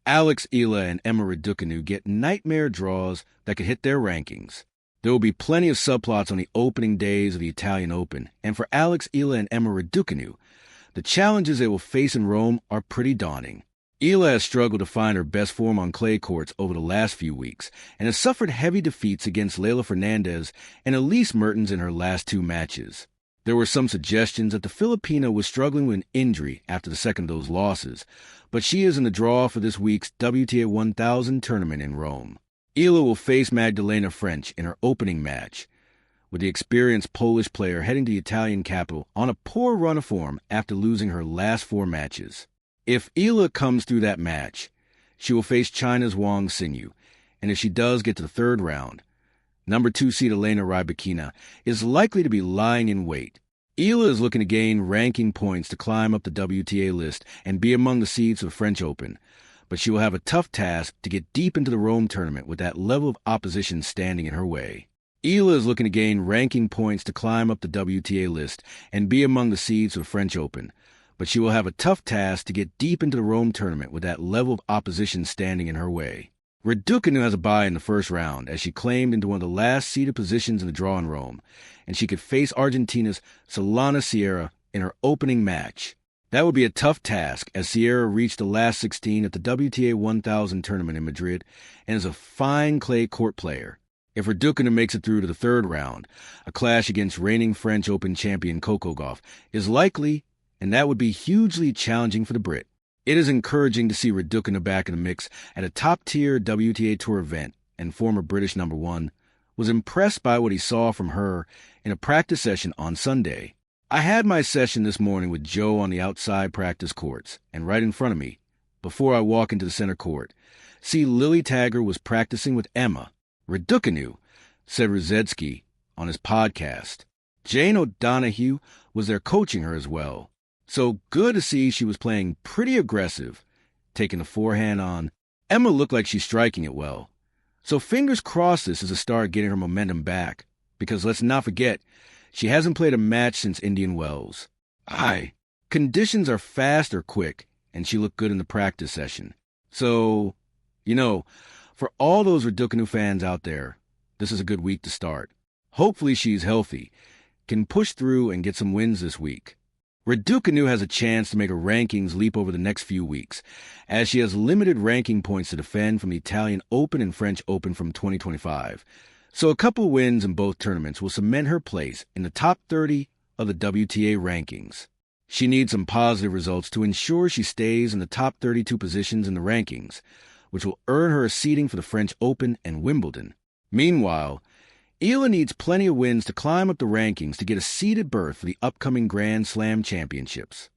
Eala and Emma Raducanu get nightmare draws that could hit their rankings. There will be plenty of subplots on the opening days of the Italian Open, and for Eala and Emma Raducanu, the challenges they will face in Rome are pretty daunting. Eala has struggled to find her best form on clay courts over the last few weeks and has suffered heavy defeats against Leylah Fernandez and Elise Mertens in her last two matches. There were some suggestions that the Filipina was struggling with an injury after the second of those losses, but she is in the draw for this week's WTA 1000 tournament in Rome. Eala will face Magdalena French in her opening match, with the experienced Polish player heading to the Italian capital on a poor run of form after losing her last four matches. If Eala comes through that match, she will face China's Wang Xinyu, and if she does get to the third round, number 2 seed Eala and Emma Raducanu is likely to be lying in wait. Eala is looking to gain ranking points to climb up the WTA list and be among the seeds for the French Open, but she will have a tough task to get deep into the Rome tournament with that level of opposition standing in her way. Eala is looking to gain ranking points to climb up the WTA list and be among the seeds for the French Open, but she will have a tough task to get deep into the Rome tournament with that level of opposition standing in her way. Raducanu has a bye in the first round, as she claimed into one of the last seeded positions in the draw in Rome, and she could face Argentina's Solana Sierra in her opening match. That would be a tough task, as Sierra reached the last 16 at the WTA 1000 tournament in Madrid and is a fine clay court player. If Raducanu makes it through to the third round, a clash against reigning French Open champion Coco Gauff is likely, and that would be hugely challenging for the Brit. It is encouraging to see Raducanu back in the mix at a top-tier WTA Tour event, and former British number 1 was impressed by what he saw from her in a practice session on Sunday. I had my session this morning with Joe on the outside practice courts, and right in front of me, before I walk into the center court, see Lily Tagger was practicing with Emma Raducanu, said Rosetsky on his podcast. Jane O'Donoghue was there coaching her as well. So good to see she was playing pretty aggressive, taking the forehand on. Emma looked like she's striking it well. So fingers crossed this is a start getting her momentum back, because let's not forget, she hasn't played a match since Indian Wells. Conditions are fast or quick, and she looked good in the practice session. So, for all those Raducanu fans out there, this is a good week to start. Hopefully she's healthy, can push through and get some wins this week. Raducanu has a chance to make her rankings leap over the next few weeks, as she has limited ranking points to defend from the Italian Open and French Open from 2025. So a couple wins in both tournaments will cement her place in the top 30 of the WTA rankings. She needs some positive results to ensure she stays in the top 32 positions in the rankings, which will earn her a seeding for the French Open and Wimbledon. Meanwhile, Eala needs plenty of wins to climb up the rankings to get a seeded berth for the upcoming Grand Slam championships.